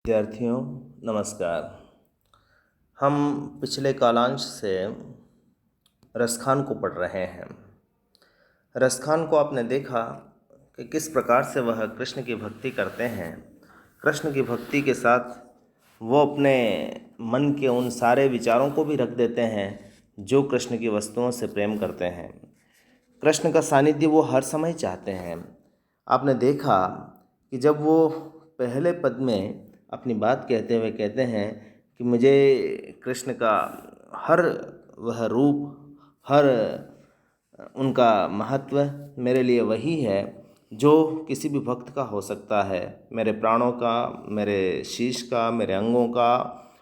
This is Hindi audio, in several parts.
विद्यार्थियों नमस्कार। हम पिछले कालांश से रसखान को पढ़ रहे हैं। रसखान को आपने देखा कि किस प्रकार से वह कृष्ण की भक्ति करते हैं। कृष्ण की भक्ति के साथ वो अपने मन के उन सारे विचारों को भी रख देते हैं जो कृष्ण की वस्तुओं से प्रेम करते हैं। कृष्ण का सानिध्य वो हर समय चाहते हैं। आपने देखा कि जब वो पहले पद में अपनी बात कहते हुए कहते हैं कि मुझे कृष्ण का हर वह रूप, हर उनका महत्व मेरे लिए वही है जो किसी भी भक्त का हो सकता है, मेरे प्राणों का, मेरे शीश का, मेरे अंगों का,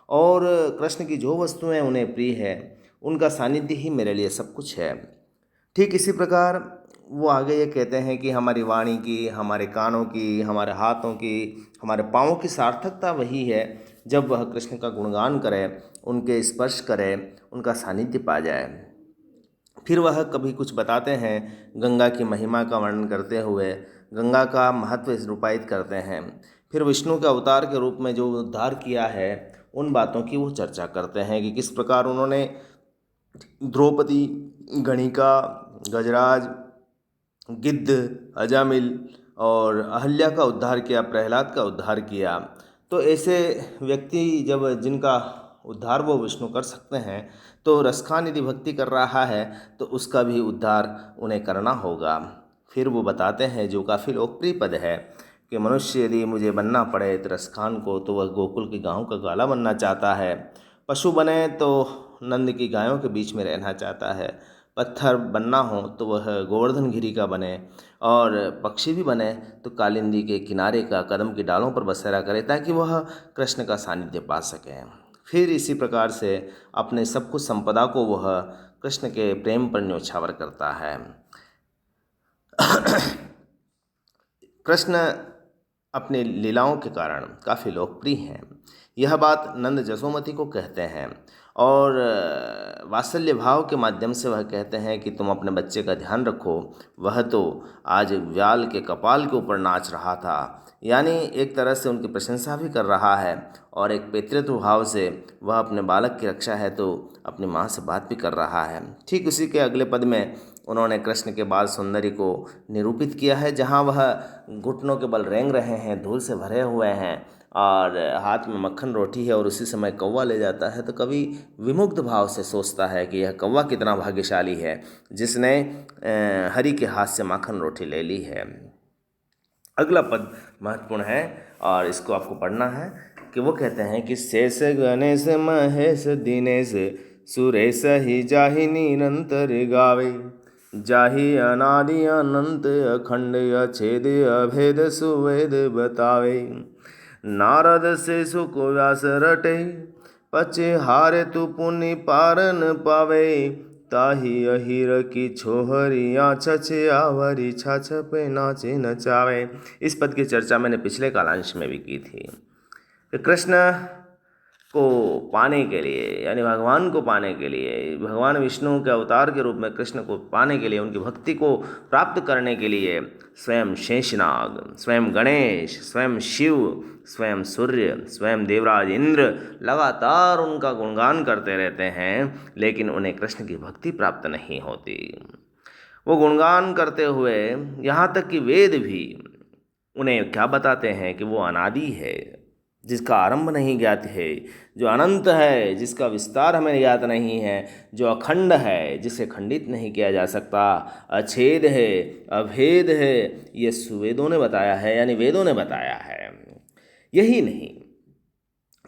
और कृष्ण की जो वस्तुएं उन्हें प्रिय है उनका सानिध्य ही मेरे लिए सब कुछ है। ठीक इसी प्रकार वो आगे ये कहते हैं कि हमारी वाणी की, हमारे कानों की, हमारे हाथों की, हमारे पाँवों की सार्थकता वही है जब वह कृष्ण का गुणगान करे, उनके स्पर्श करे, उनका सानिध्य पा जाए। फिर वह कभी कुछ बताते हैं गंगा की महिमा का वर्णन करते हुए, गंगा का महत्व निरूपित करते हैं। फिर विष्णु के अवतार के रूप में जो उद्धार किया है उन बातों की वो चर्चा करते हैं कि किस प्रकार उन्होंने द्रौपदी, गणिका, गजराज, गिद्ध, अजामिल और अहल्या का उद्धार किया, प्रहलाद का उद्धार किया। तो ऐसे व्यक्ति जब जिनका उद्धार वो विष्णु कर सकते हैं, तो रसखान यदि भक्ति कर रहा है तो उसका भी उद्धार उन्हें करना होगा। फिर वो बताते हैं जो काफ़ी लोकप्रिय पद है कि मनुष्य यदि मुझे बनना पड़े तो रसखान को, तो वह गोकुल के गाँव का ग्वाला बनना चाहता है। पशु बने तो नंद की गायों के बीच में रहना चाहता है। पत्थर बनना हो तो वह गोवर्धन गिरी का बने, और पक्षी भी बने तो कालिंदी के किनारे का, कदम की डालों पर बसेरा करे ताकि वह कृष्ण का सानिध्य पा सके। फिर इसी प्रकार से अपने सब कुछ संपदा को वह कृष्ण के प्रेम पर न्योछावर करता है। कृष्ण अपनी लीलाओं के कारण काफ़ी लोकप्रिय हैं। यह बात नंद जसोमती को कहते हैं और वात्सल्य भाव के माध्यम से वह कहते हैं कि तुम अपने बच्चे का ध्यान रखो, वह तो आज व्याल के कपाल के ऊपर नाच रहा था। यानी एक तरह से उनकी प्रशंसा भी कर रहा है और एक पितृत्व भाव से वह अपने बालक की रक्षा है तो अपनी माँ से बात भी कर रहा है। ठीक उसी के अगले पद में उन्होंने कृष्ण के बाल सौंदर्य को निरूपित किया है, जहाँ वह घुटनों के बल रेंग रहे हैं, धूल से भरे हुए हैं और हाथ में मक्खन रोटी है और उसी समय कौवा ले जाता है, तो कवि विमुग्ध भाव से सोचता है कि यह कौवा कितना भाग्यशाली है जिसने हरि के हाथ से माखन रोटी ले ली है। अगला पद महत्वपूर्ण है और इसको आपको पढ़ना है कि वो कहते हैं कि शेष गणेश महेश दिनेश सुरेश ही जाहि निरंतर गावे, जाहि अनादि अनंत अखंड अछेद अभेद सुवेद बतावे। नारद से सुख व्यास रटे, पचे हारे तू पुनि पारन पावे, ताही अहिर की छोहरिया छछे आवरी छाछ पे नाचे नचावे। इस पद की चर्चा मैंने पिछले कालांश में भी की थी कि कृष्ण को पाने के लिए, यानी भगवान को पाने के लिए, भगवान विष्णु के अवतार के रूप में कृष्ण को पाने के लिए, उनकी भक्ति को प्राप्त करने के लिए स्वयं शेषनाग, स्वयं गणेश, स्वयं शिव, स्वयं सूर्य, स्वयं देवराज इंद्र लगातार उनका गुणगान करते रहते हैं, लेकिन उन्हें कृष्ण की भक्ति प्राप्त नहीं होती। वो गुणगान करते हुए यहाँ तक कि वेद भी उन्हें क्या बताते हैं कि वो अनादि है, जिसका आरंभ नहीं ज्ञात है, जो अनंत है, जिसका विस्तार हमें ज्ञात नहीं है, जो अखंड है, जिसे खंडित नहीं किया जा सकता, अछेद है, अभेद है, ये सुवेदों ने बताया है, यानी वेदों ने बताया है। यही नहीं,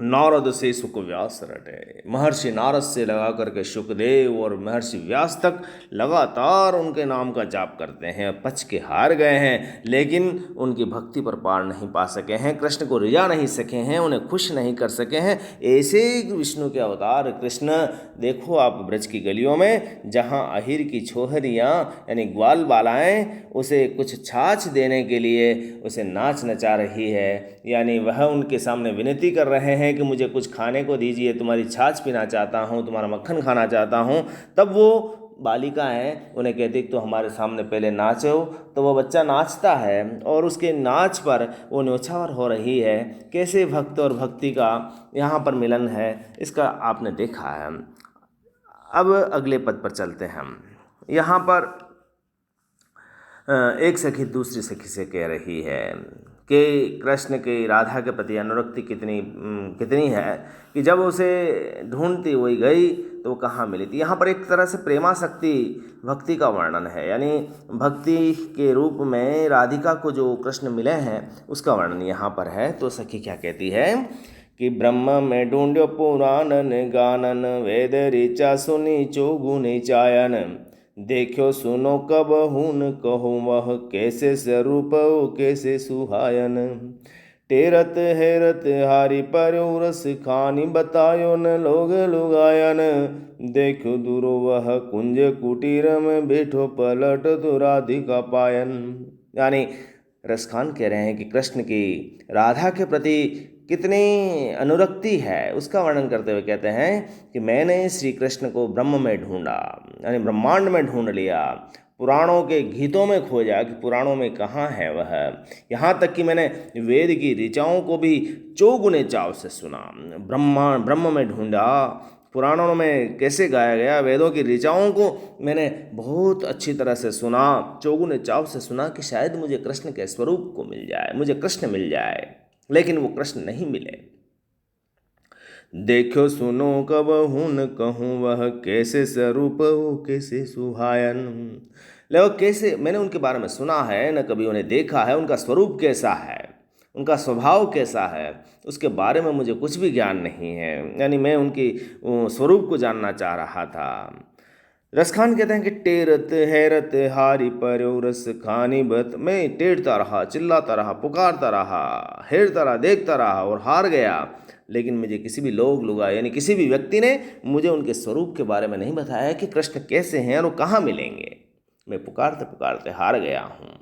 नारद से सुख व्यास रटे, महर्षि नारद से लगा करके सुखदेव और महर्षि व्यास तक लगातार उनके नाम का जाप करते हैं, पच के हार गए हैं, लेकिन उनकी भक्ति पर पार नहीं पा सके हैं, कृष्ण को रिझा नहीं सके हैं, उन्हें खुश नहीं कर सके हैं। ऐसे विष्णु के अवतार कृष्ण देखो आप ब्रज की गलियों में, जहाँ अहिर की छोहरियाँ यानी ग्वाल बालाएँ उसे कुछ छाछ देने के लिए उसे नाच नचा रही है, यानी वह उनके सामने विनती कर रहे हैं कि मुझे कुछ खाने को दीजिए, तुम्हारी छाछ पीना चाहता हूँ, तुम्हारा मक्खन खाना चाहता हूँ। तब वो बालिका हैं उन्हें कहती तो हमारे सामने पहले नाचो, तो वो बच्चा नाचता है और उसके नाच पर वो न्योछावर हो रही है। कैसे भक्त और भक्ति का यहाँ पर मिलन है, इसका आपने देखा है। अब अगले पद पर चलते हैं हम। यहाँ पर एक सखी दूसरी सखी से कह रही है कि कृष्ण की राधा के प्रति अनुरक्ति कितनी है कि जब उसे ढूंढती हुई गई तो वो कहाँ मिली थी। यहाँ पर एक तरह से प्रेमासक्ति भक्ति का वर्णन है, यानी भक्ति के रूप में राधिका को जो कृष्ण मिले हैं उसका वर्णन यहाँ पर है। तो सखी क्या कहती है कि ब्रह्म में ढूंढ्यो पुराणन गानन, वेद ऋचा सुनी चौगुनी चायन, देखो सुनो कब हुन कहूँ वह, कैसे स्वरूप कैसे सुहायन, टेरत हेरत हारी परस खानी, बतायो न लोग लुगायन, देखो दूरो वह कुंज कुटीर में, बैठो पलट तो राधिका पायन। यानी रसखान कह रहे हैं कि कृष्ण की राधा के प्रति कितनी अनुरक्ति है उसका वर्णन करते हुए कहते हैं कि मैंने श्री कृष्ण को ब्रह्म में ढूंढा, यानी ब्रह्मांड में ढूंढ लिया, पुराणों के गीतों में खोजा कि पुराणों में कहाँ है वह, यहाँ तक कि मैंने वेद की ऋचाओं को भी चौगुने चाव से सुना। ब्रह्म में ढूंढा, पुराणों में कैसे गाया गया, वेदों की ऋचाओं को मैंने बहुत अच्छी तरह से सुना, चौगुने चाव से सुना कि शायद मुझे कृष्ण के स्वरूप को मिल जाए, मुझे कृष्ण मिल जाए, लेकिन वो कृष्ण नहीं मिले। देखो सुनो कब हुन कहूँ वह, कैसे स्वरूप कैसे सुहायन। लो कैसे, मैंने उनके बारे में सुना है, न कभी उन्हें देखा है, उनका स्वरूप कैसा है, उनका स्वभाव कैसा है, उसके बारे में मुझे कुछ भी ज्ञान नहीं है, यानी मैं उनकी स्वरूप को जानना चाह रहा था। रसखान कहते हैं कि टेरत हैरत हारी पर्यो रस खानी बत, मैं टेरता रहा, चिल्लाता रहा, पुकारता रहा, हेरता रहा, देखता रहा और हार गया, लेकिन मुझे किसी भी लुगा यानी किसी भी व्यक्ति ने मुझे उनके स्वरूप के बारे में नहीं बताया कि कृष्ण कैसे हैं और वो कहाँ मिलेंगे। मैं पुकारते पुकारते हार गया हूँ,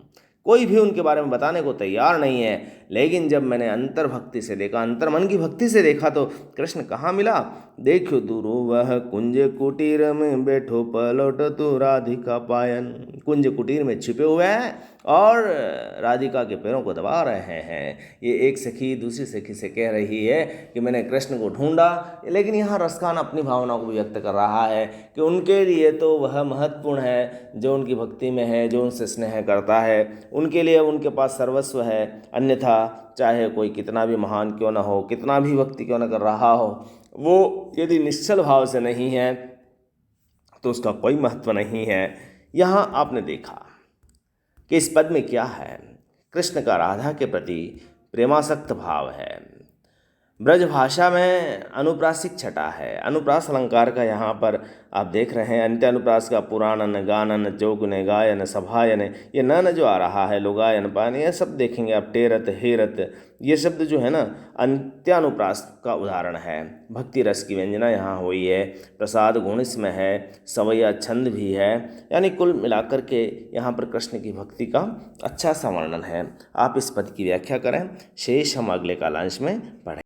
कोई भी उनके बारे में बताने को तैयार नहीं है। लेकिन जब मैंने अंतर्भक्ति से देखा, अंतर्मन की भक्ति से देखा तो कृष्ण कहाँ मिला। देखो दूरो वह कुंज कुटीर में, बैठो पलट तो राधिका पायन, कुंज कुटीर में छिपे हुए हैं और राधिका के पैरों को दबा रहे हैं। ये एक सखी दूसरी सखी से कह रही है कि मैंने कृष्ण को ढूंढा, लेकिन यहाँ रसखान अपनी भावनाओं को व्यक्त कर रहा है कि उनके लिए तो वह महत्वपूर्ण है जो उनकी भक्ति में है, जो उनसे स्नेह करता है, उनके लिए उनके पास सर्वस्व है। अन्यथा चाहे कोई कितना भी महान क्यों न हो, कितना भी भक्ति क्यों न कर रहा हो, वो यदि निश्चल भाव से नहीं है तो उसका कोई महत्व नहीं है। यहाँ आपने देखा कि इस पद में क्या है, कृष्ण का राधा के प्रति प्रेमासक्त भाव है। ब्रज भाषा में अनुप्रासिक छटा है, अनुप्रास अलंकार का यहाँ पर आप देख रहे हैं। अंत्य अनुप्रास का पुराणन गानन चौगुन गायन सभायन, ये न जो आ रहा है लुगायन पान, ये सब देखेंगे आप। टेरत हेरत ये शब्द जो है ना अंत्यानुप्रास का उदाहरण है। भक्ति रस की व्यंजना यहाँ हुई है, प्रसाद गुण इसमें है, सवैया छंद भी है, यानी कुल मिलाकर के यहाँ पर कृष्ण की भक्ति का अच्छा सा वर्णन है। आप इस पद की व्याख्या करें, शेष हम अगले कालांश में पढ़ें।